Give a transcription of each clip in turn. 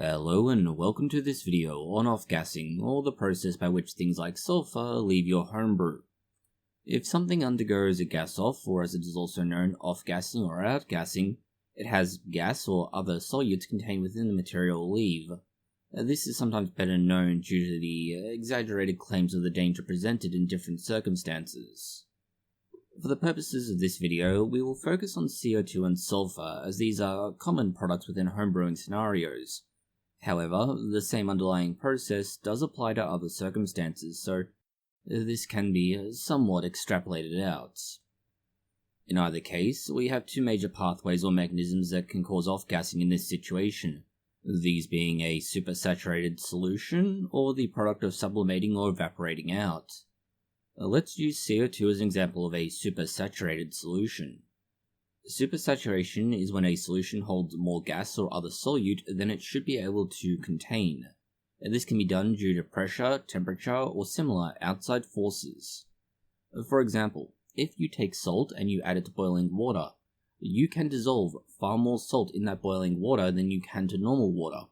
Hello and welcome to this video on off-gassing, or the process by which things like sulfur leave your homebrew. If something undergoes a gas-off, or as it is also known, off-gassing or out-gassing, it has gas or other solutes contained within the material leave. This is sometimes better known due to the exaggerated claims of the danger presented in different circumstances. For the purposes of this video, we will focus on CO2 and sulfur, as these are common products within homebrewing scenarios. However, the same underlying process does apply to other circumstances, so this can be somewhat extrapolated out. In either case, we have two major pathways or mechanisms that can cause off-gassing in this situation, these being a supersaturated solution or the product of sublimating or evaporating out. Let's use CO2 as an example of a supersaturated solution. Supersaturation is when a solution holds more gas or other solute than it should be able to contain. This can be done due to pressure, temperature, or similar outside forces. For example, if you take salt and you add it to boiling water, you can dissolve far more salt in that boiling water than you can to normal water.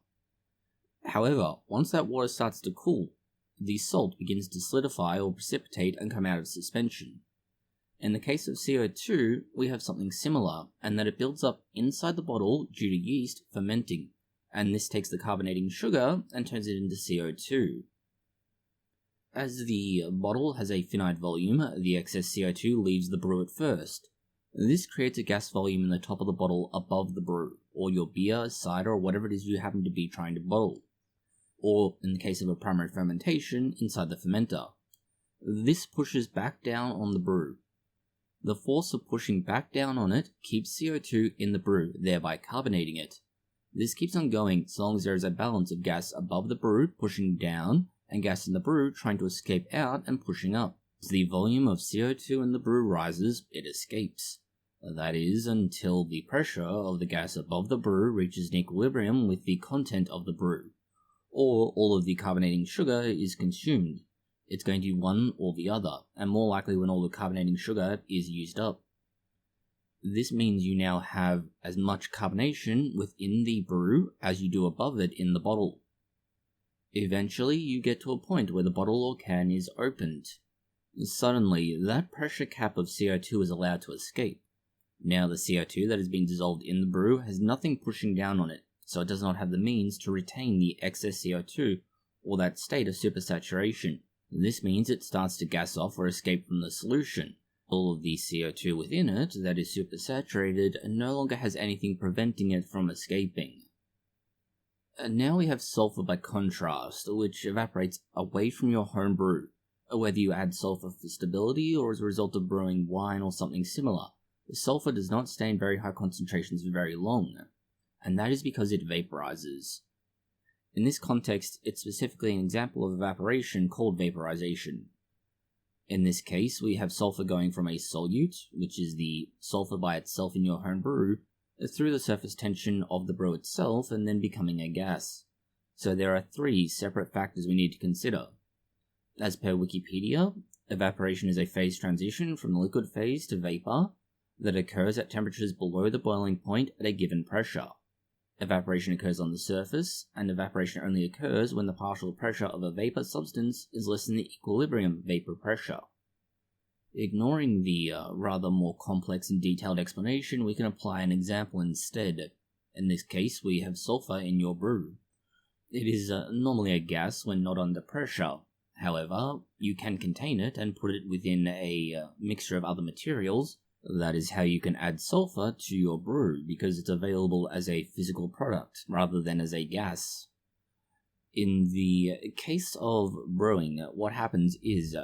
However, once that water starts to cool, the salt begins to solidify or precipitate and come out of suspension. In the case of CO2, we have something similar, and that it builds up inside the bottle due to yeast fermenting, and this takes the carbonating sugar and turns it into CO2. As the bottle has a finite volume, the excess CO2 leaves the brew at first. This creates a gas volume in the top of the bottle above the brew, or your beer, cider, or whatever it is you happen to be trying to bottle. Or, in the case of a primary fermentation, inside the fermenter. This pushes back down on the brew. The force of pushing back down on it keeps CO2 in the brew, thereby carbonating it. This keeps on going so long as there is a balance of gas above the brew pushing down, and gas in the brew trying to escape out and pushing up. As the volume of CO2 in the brew rises, it escapes. That is, until the pressure of the gas above the brew reaches an equilibrium with the content of the brew, or all of the carbonating sugar is consumed. It's going to be one or the other, and more likely when all the carbonating sugar is used up. This means you now have as much carbonation within the brew as you do above it in the bottle. Eventually, you get to a point where the bottle or can is opened. Suddenly, that pressure cap of CO2 is allowed to escape. Now the CO2 that has been dissolved in the brew has nothing pushing down on it, so it does not have the means to retain the excess CO2, or that state of supersaturation. This means it starts to gas off or escape from the solution. All of the CO2 within it that is supersaturated no longer has anything preventing it from escaping. Now we have sulfur by contrast, which evaporates away from your home brew, whether you add sulfur for stability or as a result of brewing wine or something similar. Sulfur does not stay in very high concentrations for very long, and that is because it vaporizes. In this context, it's specifically an example of evaporation called vaporization. In this case, we have sulfur going from a solute, which is the sulfur by itself in your home brew, through the surface tension of the brew itself and then becoming a gas. So there are three separate factors we need to consider. As per Wikipedia, evaporation is a phase transition from the liquid phase to vapor that occurs at temperatures below the boiling point at a given pressure. Evaporation occurs on the surface, and evaporation only occurs when the partial pressure of a vapor substance is less than the equilibrium vapor pressure. Ignoring the rather more complex and detailed explanation, we can apply an example instead. In this case, we have sulfur in your brew. It is normally a gas when not under pressure. However, you can contain it and put it within a mixture of other materials. That is how you can add sulfur to your brew, because it's available as a physical product rather than as a gas. In the case of brewing, what happens is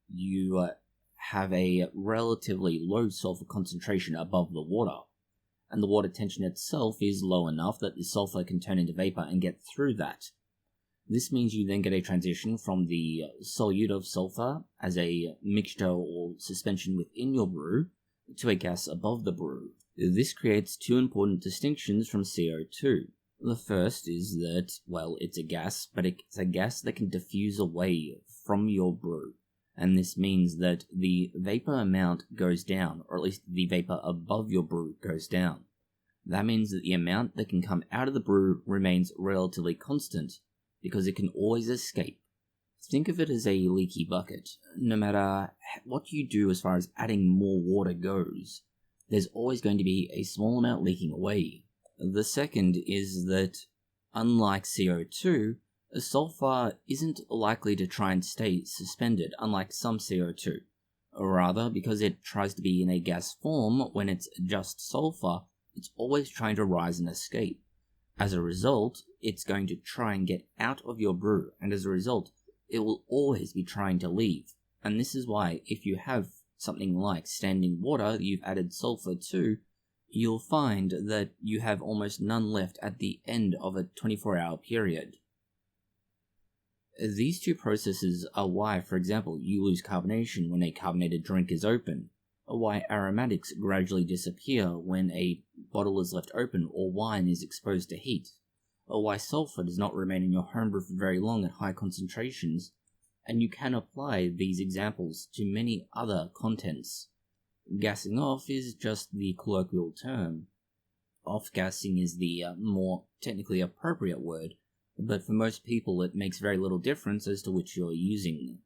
you have a relatively low sulfur concentration above the water, and the water tension itself is low enough that the sulfur can turn into vapor and get through that. This means you then get a transition from the solute of sulfur as a mixture or suspension within your brew to a gas above the brew. This creates two important distinctions from CO2. The first is that, well, it's a gas, but it's a gas that can diffuse away from your brew, and this means that the vapor amount goes down, or at least the vapor above your brew goes down. That means that the amount that can come out of the brew remains relatively constant, because it can always escape. Think of it as a leaky bucket. No matter what you do as far as adding more water goes, there's always going to be a small amount leaking away. The second is that, unlike CO2, sulfur isn't likely to try and stay suspended, unlike some CO2. Rather, because it tries to be in a gas form when it's just sulfur, it's always trying to rise and escape. As a result, it's going to try and get out of your brew, and as a result, it will always be trying to leave. And this is why, if you have something like standing water that you've added sulfur to, you'll find that you have almost none left at the end of a 24-hour period. These two processes are why, for example, you lose carbonation when a carbonated drink is open, or why aromatics gradually disappear when a bottle is left open or wine is exposed to heat, or why sulfur does not remain in your homebrew for very long at high concentrations, and you can apply these examples to many other contents. Gassing off is just the colloquial term. Off-gassing is the more technically appropriate word, but for most people it makes very little difference as to which you're using.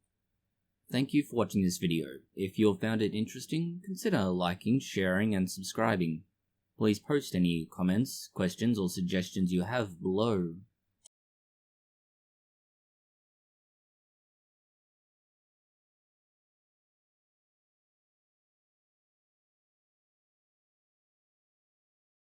Thank you for watching this video. If you found it interesting, consider liking, sharing, and subscribing. Please post any comments, questions, or suggestions you have below.